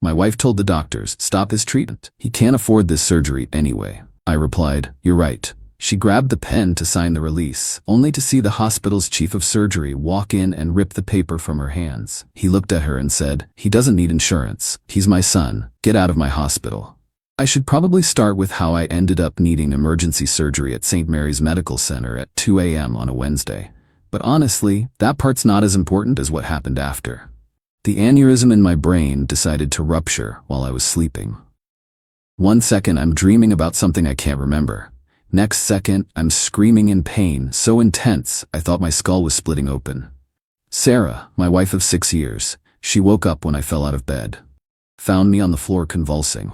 My wife told the doctors, stop his treatment. He can't afford this surgery anyway. I replied, you're right. She grabbed the pen to sign the release, only to see the hospital's chief of surgery walk in and rip the paper from her hands. He looked at her and said, he doesn't need insurance. He's my son. Get out of my hospital. I should probably start with how I ended up needing emergency surgery at St. Mary's Medical Center at 2 a.m. on a Wednesday. But honestly, that part's not as important as what happened after. The aneurysm in my brain decided to rupture while I was sleeping. One second I'm dreaming about something I can't remember. Next second, I'm screaming in pain, so intense I thought my skull was splitting open. Sarah, my wife of 6 years, she woke up when I fell out of bed. Found me on the floor convulsing.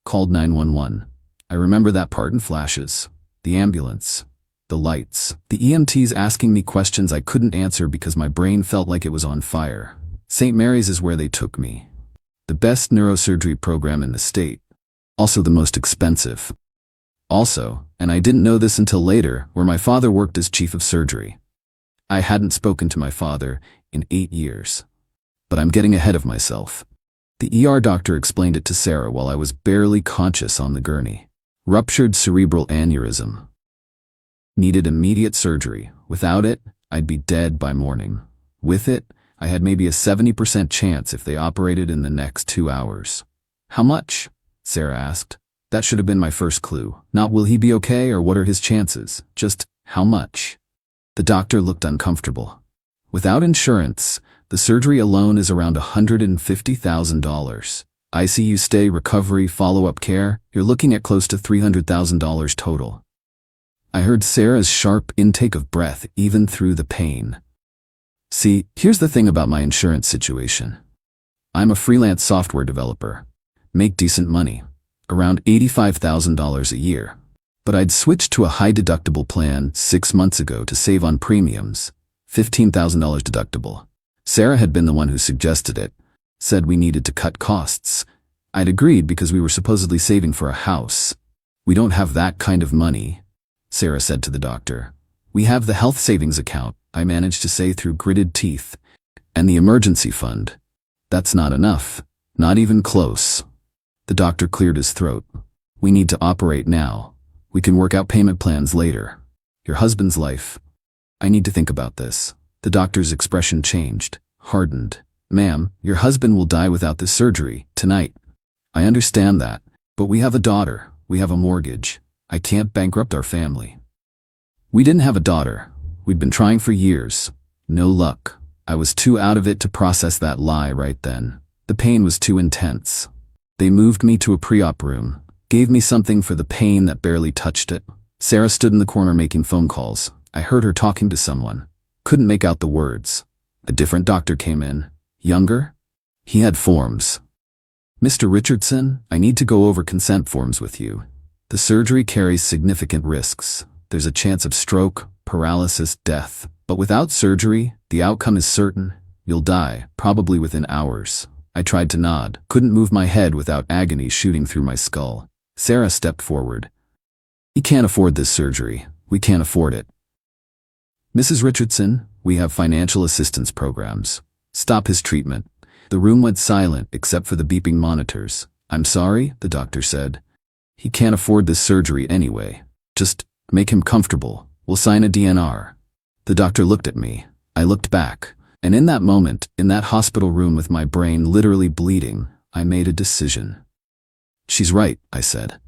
Called 911. I remember that part in flashes. The ambulance. The lights. The EMTs asking me questions I couldn't answer because my brain felt like it was on fire. St. Mary's is where they took me. The best neurosurgery program in the state. Also the most expensive. Also, and I didn't know this until later, where my father worked as chief of surgery. I hadn't spoken to my father in 8 years. But I'm getting ahead of myself. The ER doctor explained it to Sarah while I was barely conscious on the gurney. Ruptured cerebral aneurysm. Needed immediate surgery. Without it, I'd be dead by morning. With it, I had maybe a 70% chance if they operated in the next 2 hours. How much? Sarah asked. That should have been my first clue. Not will he be okay or what are his chances, just how much. The doctor looked uncomfortable. Without insurance, the surgery alone is around $150,000. ICU stay, recovery, follow-up care, you're looking at close to $300,000 total. I heard Sarah's sharp intake of breath even through the pain. See, here's the thing about my insurance situation. I'm a freelance software developer. Make decent money. Around $85,000 a year. But I'd switched to a high-deductible plan 6 months ago to save on premiums. $15,000 deductible. Sarah had been the one who suggested it. Said we needed to cut costs. I'd agreed because we were supposedly saving for a house. We don't have that kind of money, Sarah said to the doctor. We have the health savings account, I managed to say through gritted teeth. And the emergency fund. That's not enough. Not even close. The doctor cleared his throat. We need to operate now. We can work out payment plans later. Your husband's life. I need to think about this. The doctor's expression changed, hardened. Ma'am, your husband will die without this surgery, tonight. I understand that, but we have a daughter. We have a mortgage. I can't bankrupt our family. We didn't have a daughter. We'd been trying for years. No luck. I was too out of it to process that lie right then. The pain was too intense. They moved me to a pre-op room, gave me something for the pain that barely touched it. Sarah stood in the corner making phone calls. I heard her talking to someone. Couldn't make out the words. A different doctor came in. Younger? He had forms. Mr. Richardson, I need to go over consent forms with you. The surgery carries significant risks. There's a chance of stroke, paralysis, death. But without surgery, the outcome is certain. You'll die, probably within hours. I tried to nod, couldn't move my head without agony shooting through my skull. Sarah stepped forward. He can't afford this surgery. We can't afford it. Mrs. Richardson, we have financial assistance programs. Stop his treatment. The room went silent except for the beeping monitors. I'm sorry, the doctor said. He can't afford this surgery anyway. Just make him comfortable. We'll sign a DNR. The doctor looked at me. I looked back. And in that moment, in that hospital room with my brain literally bleeding, I made a decision. She's right, I said.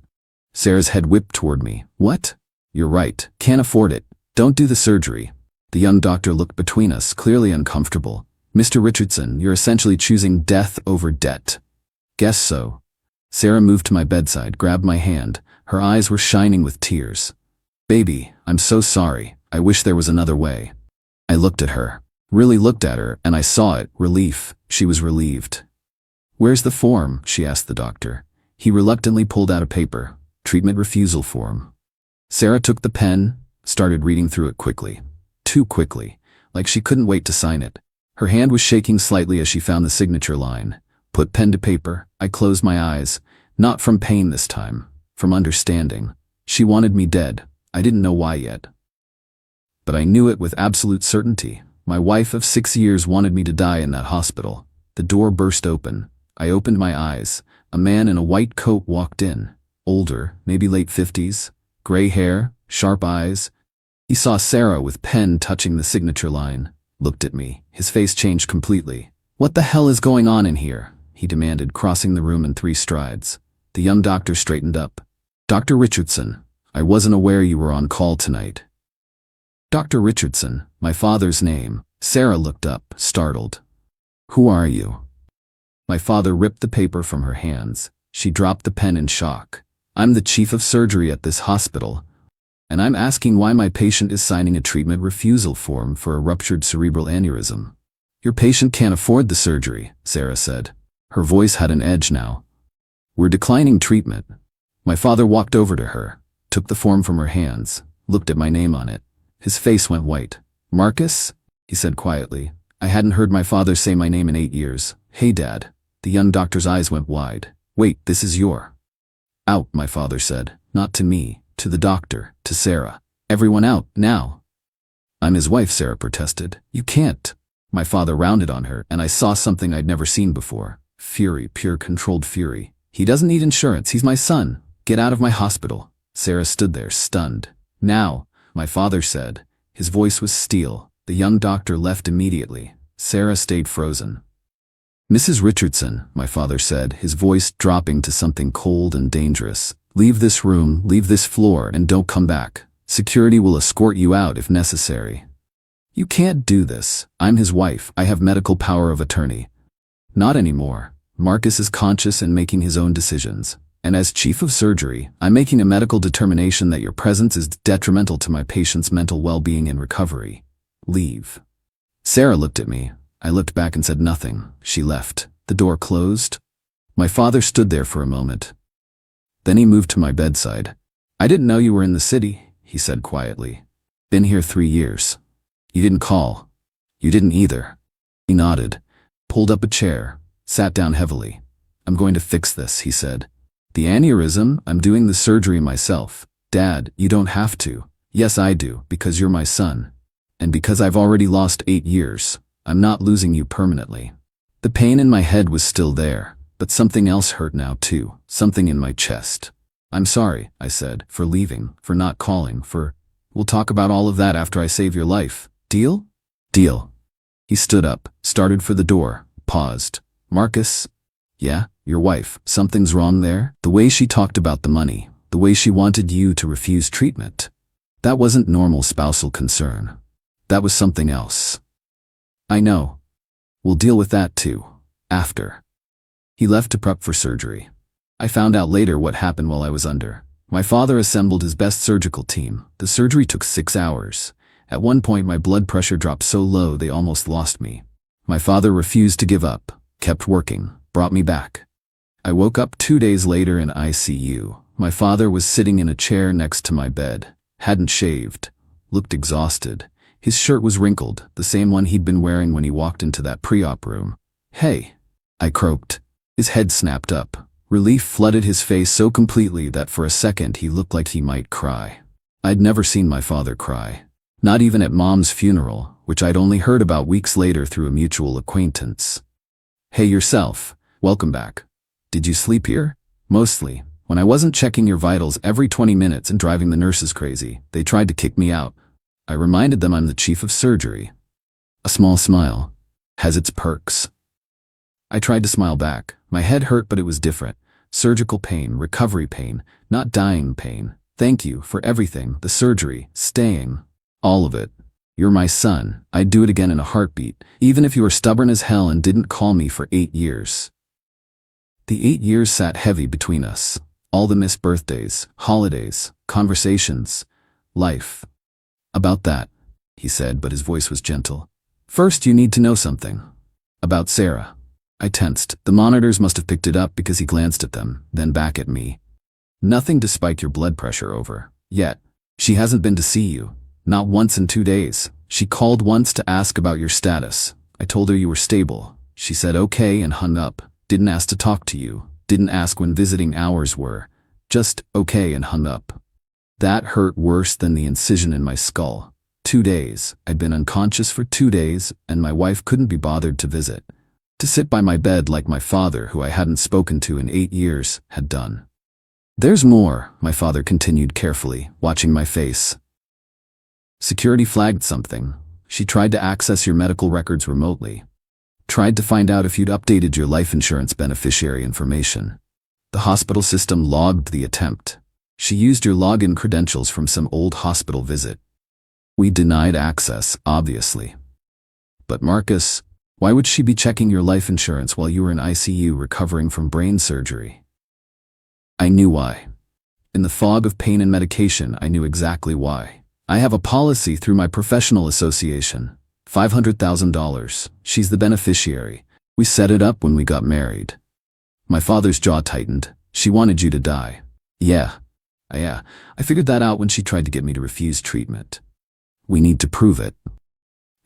Sarah's head whipped toward me. What? You're right. Can't afford it. Don't do the surgery. The young doctor looked between us, clearly uncomfortable. Mr. Richardson, you're essentially choosing death over debt. Guess so. Sarah moved to my bedside, grabbed my hand. Her eyes were shining with tears. Baby, I'm so sorry. I wish there was another way. I looked at her. Really looked at her, and I saw it, relief. She was relieved. Where's the form? She asked the doctor. He reluctantly pulled out a paper. Treatment refusal form. Sarah took the pen, started reading through it quickly. Too quickly, like she couldn't wait to sign it. Her hand was shaking slightly as she found the signature line. Put pen to paper. I closed my eyes. Not from pain this time. From understanding. She wanted me dead. I didn't know why yet. But I knew it with absolute certainty. My wife of 6 years wanted me to die in that hospital. The door burst open. I opened my eyes. A man in a white coat walked in. Older, maybe late 50s. Gray hair, sharp eyes. He saw Sarah with pen touching the signature line. Looked at me. His face changed completely. "What the hell is going on in here?" he demanded, crossing the room in 3 strides. The young doctor straightened up. "Dr. Richardson, I wasn't aware you were on call tonight." "Dr. Richardson, my father's name." Sarah looked up, startled. "Who are you?" My father ripped the paper from her hands. She dropped the pen in shock. "I'm the chief of surgery at this hospital, and I'm asking why my patient is signing a treatment refusal form for a ruptured cerebral aneurysm." "Your patient can't afford the surgery," Sarah said. Her voice had an edge now. "We're declining treatment." My father walked over to her, took the form from her hands, looked at my name on it. His face went white. "Marcus?" he said quietly. I hadn't heard my father say my name in 8 years. "Hey, Dad." The young doctor's eyes went wide. "Wait, this is your..." "Out," my father said. Not to me, to the doctor, to Sarah. "Everyone out, now." "I'm his wife," Sarah protested. "You can't." My father rounded on her, and I saw something I'd never seen before. Fury, pure controlled fury. "He doesn't need insurance, he's my son. Get out of my hospital." Sarah stood there, stunned. "Now," my father said. His voice was steel. The young doctor left immediately. Sarah stayed frozen. "Mrs. Richardson," my father said, his voice dropping to something cold and dangerous. "Leave this room, leave this floor, and don't come back. Security will escort you out if necessary." "You can't do this. I'm his wife. I have medical power of attorney." "Not anymore. Marcus is conscious and making his own decisions. And as chief of surgery, I'm making a medical determination that your presence is detrimental to my patient's mental well-being and recovery. Leave." Sarah looked at me. I looked back and said nothing. She left. The door closed. My father stood there for a moment. Then he moved to my bedside. "I didn't know you were in the city," he said quietly. "Been here 3 years. You didn't call. You didn't either." He nodded, pulled up a chair, sat down heavily. "I'm going to fix this," he said. "The aneurysm, I'm doing the surgery myself." "Dad, you don't have to." "Yes, I do, because you're my son. And because I've already lost 8 years. I'm not losing you permanently." The pain in my head was still there, but something else hurt now too, something in my chest. "I'm sorry," I said, "for leaving, for not calling, for... We'll talk about all of that after I save your life. Deal?" "Deal." He stood up, started for the door, paused. "Marcus?" "Yeah, your wife. Something's wrong there?" "The way she talked about the money, the way she wanted you to refuse treatment. That wasn't normal spousal concern. That was something else." "I know. We'll deal with that too. After." He left to prep for surgery. I found out later what happened while I was under. My father assembled his best surgical team. The surgery took 6 hours. At one point my blood pressure dropped so low they almost lost me. My father refused to give up, kept working, brought me back. I woke up 2 days later in ICU. My father was sitting in a chair next to my bed, hadn't shaved, looked exhausted. His shirt was wrinkled, the same one he'd been wearing when he walked into that pre-op room. "Hey," I croaked. His head snapped up. Relief flooded his face so completely that for a second he looked like he might cry. I'd never seen my father cry. Not even at Mom's funeral, which I'd only heard about weeks later through a mutual acquaintance. "Hey yourself, welcome back. Did you sleep here?" "Mostly. When I wasn't checking your vitals every 20 minutes and driving the nurses crazy, they tried to kick me out." I reminded them I'm the chief of surgery. A small smile has its perks. I tried to smile back. My head hurt, but it was different. Surgical pain, recovery pain, not dying pain. "Thank you for everything, the surgery, staying. All of it. You're my son. I'd do it again in a heartbeat, even if you were stubborn as hell and didn't call me for 8 years. The 8 years sat heavy between us. All the missed birthdays, holidays, conversations, life. "About that," he said, but his voice was gentle. "First you need to know something. About Sarah." I tensed. The monitors must have picked it up because he glanced at them, then back at me. "Nothing to spike your blood pressure over. Yet. She hasn't been to see you. Not once in 2 days. She called once to ask about your status. I told her you were stable. She said okay and hung up. Didn't ask to talk to you. Didn't ask when visiting hours were. Just okay and hung up. That hurt worse than the incision in my skull. 2 days. I'd been unconscious for 2 days, and my wife couldn't be bothered to visit. To sit by my bed like my father, who I hadn't spoken to in 8 years, had done. There's more, my father continued carefully, watching my face. Security flagged something. She tried to access your medical records remotely. Tried to find out if you'd updated your life insurance beneficiary information. The hospital system logged the attempt. She used your login credentials from some old hospital visit. We denied access, obviously. But Marcus, why would she be checking your life insurance while you were in ICU recovering from brain surgery? I knew why. In the fog of pain and medication, I knew exactly why. I have a policy through my professional association. $500,000. She's the beneficiary. We set it up when we got married. My father's jaw tightened. She wanted you to die. Yeah. I figured that out when she tried to get me to refuse treatment. We need to prove it.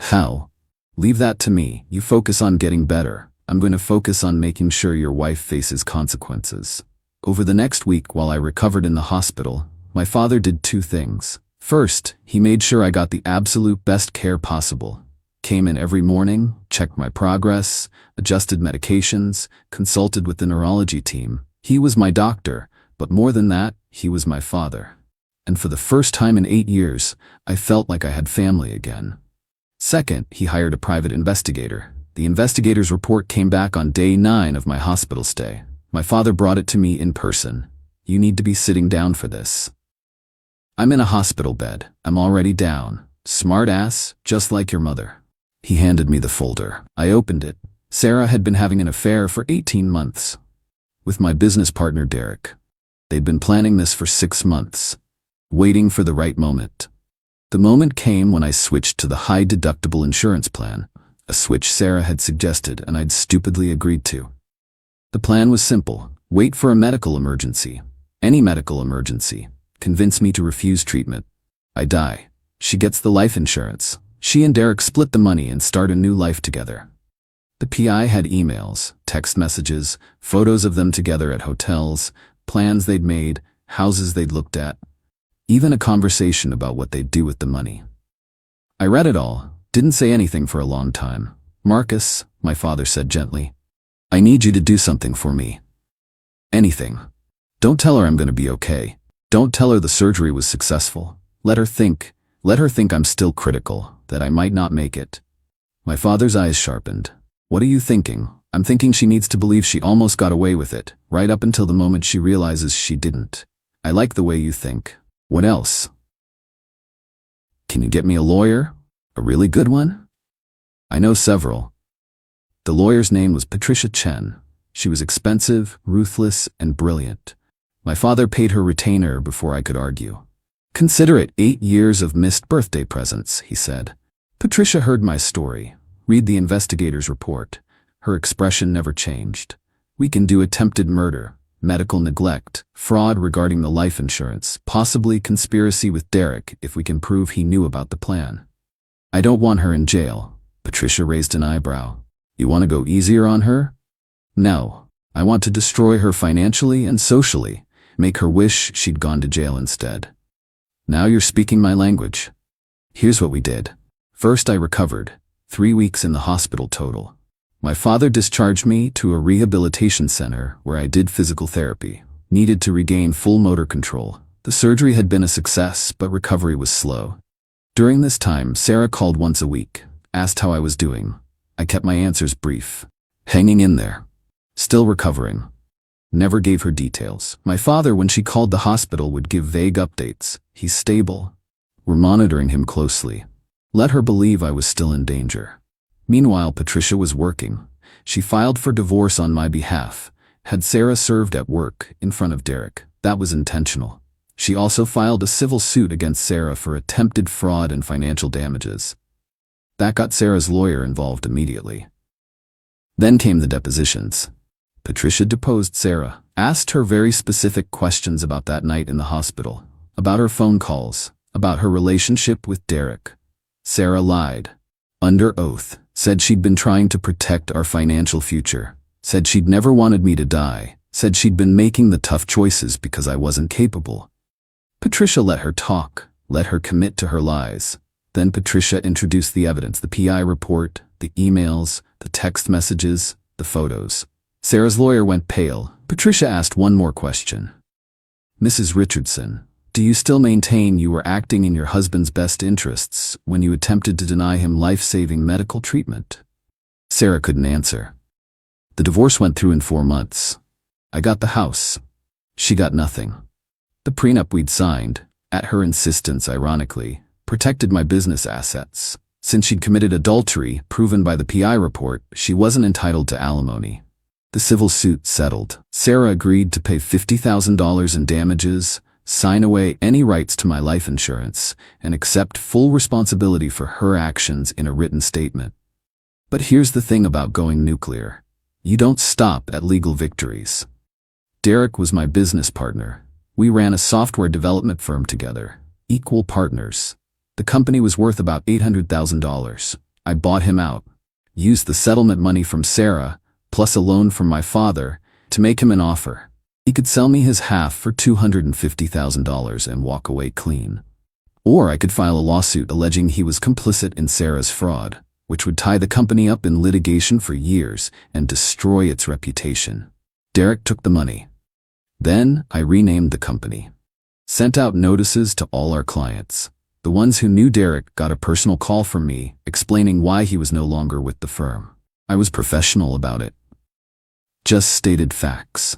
How? Leave that to me. You focus on getting better. I'm going to focus on making sure your wife faces consequences. Over the next week, while I recovered in the hospital, my father did 2 things. First, he made sure I got the absolute best care possible. Came in every morning, checked my progress, adjusted medications, consulted with the neurology team. He was my doctor, but more than that, he was my father. And for the first time in 8 years, I felt like I had family again. Second, he hired a private investigator. The investigator's report came back on day 9 of my hospital stay. My father brought it to me in person. You need to be sitting down for this. I'm in a hospital bed. I'm already down. Smart ass, just like your mother. He handed me the folder. I opened it. Sarah had been having an affair for 18 months. With my business partner, Derek. They'd been planning this for 6 months. Waiting for the right moment. The moment came when I switched to the high-deductible insurance plan, a switch Sarah had suggested and I'd stupidly agreed to. The plan was simple. Wait for a medical emergency. Any medical emergency. Convince me to refuse treatment. I die. She gets the life insurance. She and Derek split the money and start a new life together. The PI had emails, text messages, photos of them together at hotels, plans they'd made, houses they'd looked at, even a conversation about what they'd do with the money. I read it all, didn't say anything for a long time. Marcus, my father said gently, I need you to do something for me. Anything. Don't tell her I'm going to be okay. Don't tell her the surgery was successful. Let her think I'm still critical, that I might not make it. My father's eyes sharpened. What are you thinking? I'm thinking she needs to believe she almost got away with it, right up until the moment she realizes she didn't. I like the way you think. What else? Can you get me a lawyer? A really good one? I know several. The lawyer's name was Patricia Chen. She was expensive, ruthless, and brilliant. My father paid her retainer before I could argue. Consider it 8 years of missed birthday presents, he said. Patricia heard my story. Read the investigator's report. Her expression never changed. We can do attempted murder, medical neglect, fraud regarding the life insurance, possibly conspiracy with Derek if we can prove he knew about the plan. I don't want her in jail. Patricia raised an eyebrow. You want to go easier on her? No. I want to destroy her financially and socially, make her wish she'd gone to jail instead. Now you're speaking my language. Here's what we did. First, I recovered. 3 weeks in the hospital total. My father discharged me to a rehabilitation center where I did physical therapy. Needed to regain full motor control. The surgery had been a success, but recovery was slow. During this time, Sarah called once a week, asked how I was doing. I kept my answers brief. Hanging in there. Still recovering. Never gave her details. My father, when she called the hospital, would give vague updates. He's stable. We're monitoring him closely. Let her believe I was still in danger. Meanwhile, Patricia was working. She filed for divorce on my behalf. Had Sarah served at work in front of Derek. That was intentional. She also filed a civil suit against Sarah for attempted fraud and financial damages. That got Sarah's lawyer involved immediately. Then came the depositions. Patricia deposed Sarah, asked her very specific questions about that night in the hospital, about her phone calls, about her relationship with Derek. Sarah lied. Under oath, said she'd been trying to protect our financial future, said she'd never wanted me to die, said she'd been making the tough choices because I wasn't capable. Patricia let her talk, let her commit to her lies. Then Patricia introduced the evidence, the PI report, the emails, the text messages, the photos. Sarah's lawyer went pale. Patricia asked one more question. Mrs. Richardson, do you still maintain you were acting in your husband's best interests when you attempted to deny him life-saving medical treatment? Sarah couldn't answer. The divorce went through in 4 months. I got the house. She got nothing. The prenup we'd signed, at her insistence ironically, protected my business assets. Since she'd committed adultery, proven by the PI report, she wasn't entitled to alimony. The civil suit settled. Sarah agreed to pay $50,000 in damages, sign away any rights to my life insurance, and accept full responsibility for her actions in a written statement. But here's the thing about going nuclear. You don't stop at legal victories. Derek was my business partner. We ran a software development firm together, equal partners. The company was worth about $800,000. I bought him out, used the settlement money from Sarah, plus a loan from my father, to make him an offer. He could sell me his half for $250,000 and walk away clean. Or I could file a lawsuit alleging he was complicit in Sarah's fraud, which would tie the company up in litigation for years and destroy its reputation. Derek took the money. Then I renamed the company. Sent out notices to all our clients. The ones who knew Derek got a personal call from me explaining why he was no longer with the firm. I was professional about it. Just stated facts.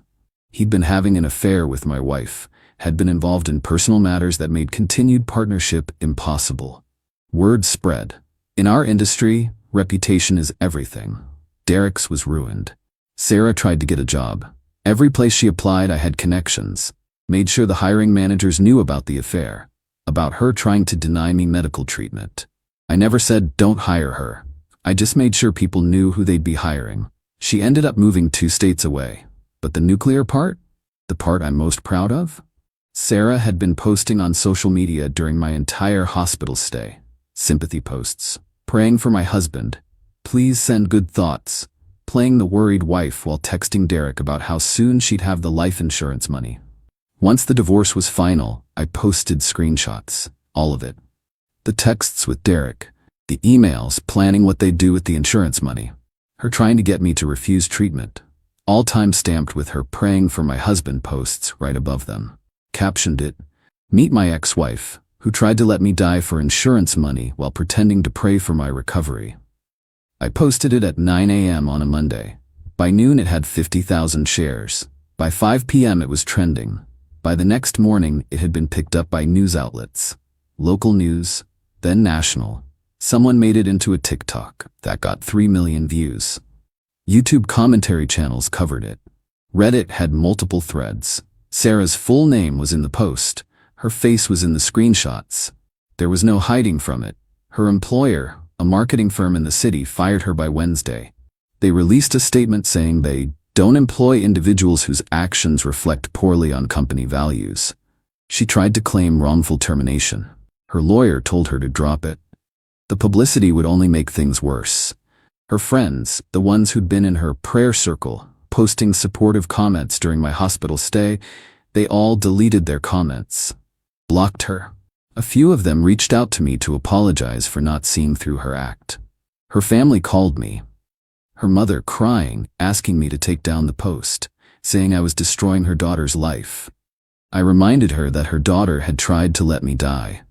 He'd been having an affair with my wife, had been involved in personal matters that made continued partnership impossible. Word spread. In our industry, reputation is everything. Derek's was ruined. Sarah tried to get a job. Every place she applied, I had connections. Made sure the hiring managers knew about the affair, about her trying to deny me medical treatment. I never said, don't hire her. I just made sure people knew who they'd be hiring. She ended up moving 2 states away. But the nuclear part? The part I'm most proud of? Sarah had been posting on social media during my entire hospital stay. Sympathy posts. Praying for my husband. Please send good thoughts. Playing the worried wife while texting Derek about how soon she'd have the life insurance money. Once the divorce was final, I posted screenshots. All of it. The texts with Derek. The emails planning what they'd do with the insurance money. Her trying to get me to refuse treatment. All time-stamped with her praying for my husband posts right above them. Captioned it, meet my ex-wife, who tried to let me die for insurance money while pretending to pray for my recovery. I posted it at 9 a.m. on a Monday. By noon it had 50,000 shares. By 5 p.m. it was trending. By the next morning it had been picked up by news outlets. Local news, then national. Someone made it into a TikTok that got 3 million views. YouTube commentary channels covered it. Reddit had multiple threads. Sarah's full name was in the post. Her face was in the screenshots. There was no hiding from it. Her employer, a marketing firm in the city, fired her by Wednesday. They released a statement saying they don't employ individuals whose actions reflect poorly on company values. She tried to claim wrongful termination. Her lawyer told her to drop it. The publicity would only make things worse. Her friends, the ones who'd been in her prayer circle, posting supportive comments during my hospital stay, they all deleted their comments. Blocked her. A few of them reached out to me to apologize for not seeing through her act. Her family called me. Her mother crying, asking me to take down the post, saying I was destroying her daughter's life. I reminded her that her daughter had tried to let me die.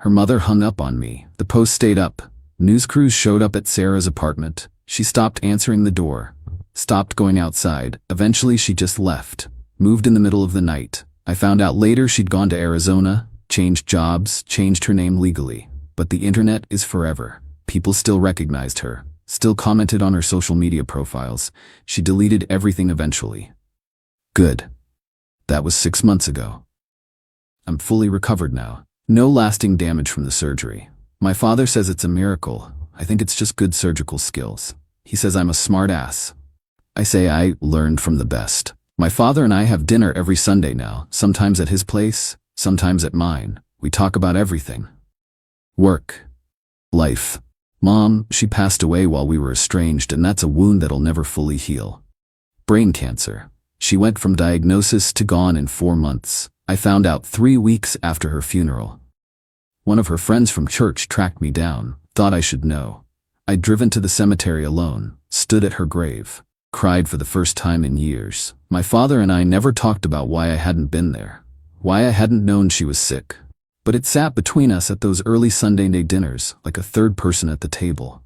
Her mother hung up on me. The post stayed up. News crews showed up at Sarah's apartment. She stopped answering the door, stopped going outside. Eventually she just left, moved in the middle of the night. I found out later she'd gone to Arizona, changed jobs, changed her name legally. But the internet is forever. People still recognized her, still commented on her social media profiles. She deleted everything eventually. Good. That was 6 months ago. I'm fully recovered now. No lasting damage from the surgery. My father says it's a miracle. I think it's just good surgical skills. He says I'm a smart ass. I say I learned from the best. My father and I have dinner every Sunday now, sometimes at his place, sometimes at mine. We talk about everything. Work. Life. Mom, she passed away while we were estranged, and that's a wound that'll never fully heal. Brain cancer. She went from diagnosis to gone in 4 months. I found out 3 weeks after her funeral. One of her friends from church tracked me down, thought I should know. I'd driven to the cemetery alone, stood at her grave, cried for the first time in years. My father and I never talked about why I hadn't been there, why I hadn't known she was sick. But it sat between us at those early Sunday night dinners, like a third person at the table.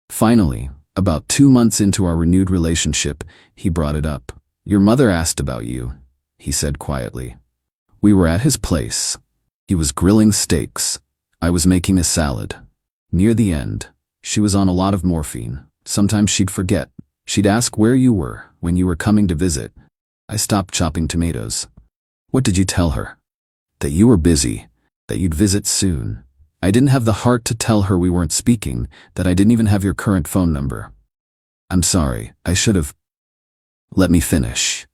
Finally, about 2 months into our renewed relationship, he brought it up. "Your mother asked about you," he said quietly. We were at his place. He was grilling steaks. I was making a salad. Near the end, she was on a lot of morphine. Sometimes she'd forget. She'd ask where you were when you were coming to visit. I stopped chopping tomatoes. "What did you tell her?" "That you were busy, that you'd visit soon." I didn't have the heart to tell her we weren't speaking, that I didn't even have your current phone number. "I'm sorry, I should have." "Let me finish."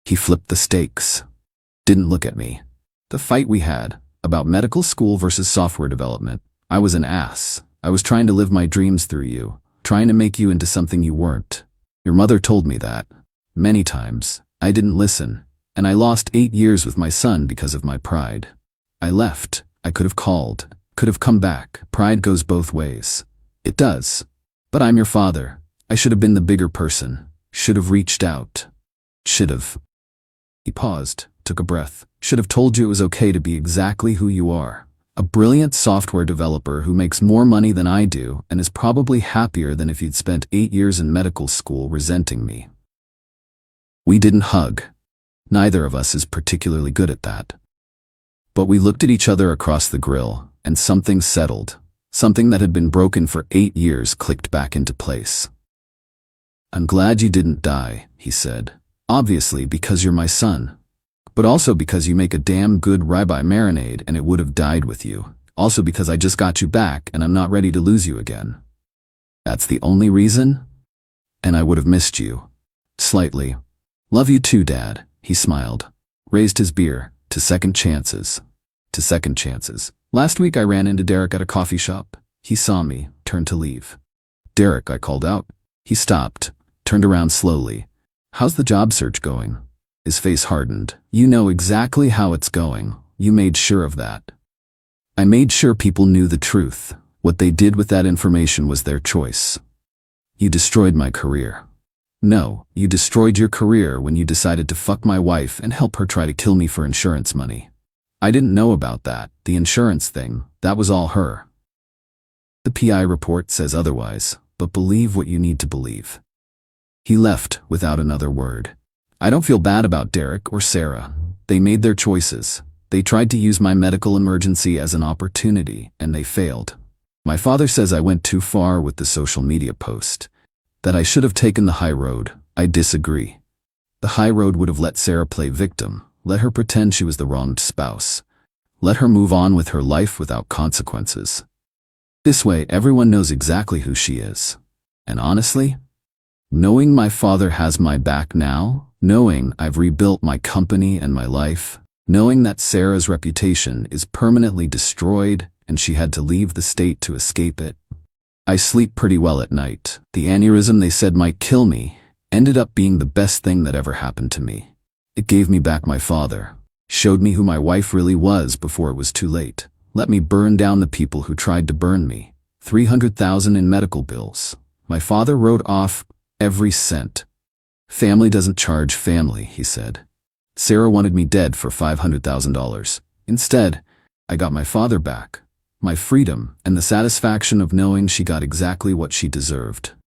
He flipped the steaks. Didn't look at me. "The fight we had, about medical school versus software development. I was an ass. I was trying to live my dreams through you, trying to make you into something you weren't. Your mother told me that. Many times. I didn't listen, and I lost 8 years with my son because of my pride. I left. I could have called, could have come back. Pride goes both ways. It does. But I'm your father. I should have been the bigger person. Should have reached out. Should have." He paused, took a breath. "Should have told you it was okay to be exactly who you are. A brilliant software developer who makes more money than I do and is probably happier than if you'd spent 8 years in medical school resenting me." We didn't hug. Neither of us is particularly good at that. But we looked at each other across the grill, and something settled. Something that had been broken for 8 years clicked back into place. "I'm glad you didn't die," he said. "Obviously because you're my son. But also because you make a damn good ribeye marinade and it would have died with you. Also because I just got you back and I'm not ready to lose you again." "That's the only reason?" "And I would have missed you. Slightly. Love you too, Dad," he smiled. Raised his beer. "To second chances. To second chances." Last week I ran into Derek at a coffee shop. He saw me, turned to leave. "Derek," I called out. He stopped, turned around slowly. "How's the job search going?" His face hardened. "You know exactly how it's going. You made sure of that." "I made sure people knew the truth. What they did with that information was their choice." "You destroyed my career." "No, you destroyed your career when you decided to fuck my wife and help her try to kill me for insurance money. I didn't know about that, the insurance thing, that was all her. The PI report says otherwise, but believe what you need to believe." He left without another word. I don't feel bad about Derek or Sarah. They made their choices. They tried to use my medical emergency as an opportunity, and they failed. My father says I went too far with the social media post. That I should have taken the high road. I disagree. The high road would have let Sarah play victim, let her pretend she was the wronged spouse. Let her move on with her life without consequences. This way, everyone knows exactly who she is. And honestly, knowing my father has my back now, knowing I've rebuilt my company and my life, knowing that Sarah's reputation is permanently destroyed and she had to leave the state to escape it, I sleep pretty well at night. The aneurysm they said might kill me ended up being the best thing that ever happened to me. It gave me back my father, showed me who my wife really was before it was too late, let me burn down the people who tried to burn me. $300,000 in medical bills. My father wrote off every cent. Family doesn't charge family, he said. Sarah wanted me dead for $500,000. Instead, I got my father back, my freedom, and the satisfaction of knowing she got exactly what she deserved.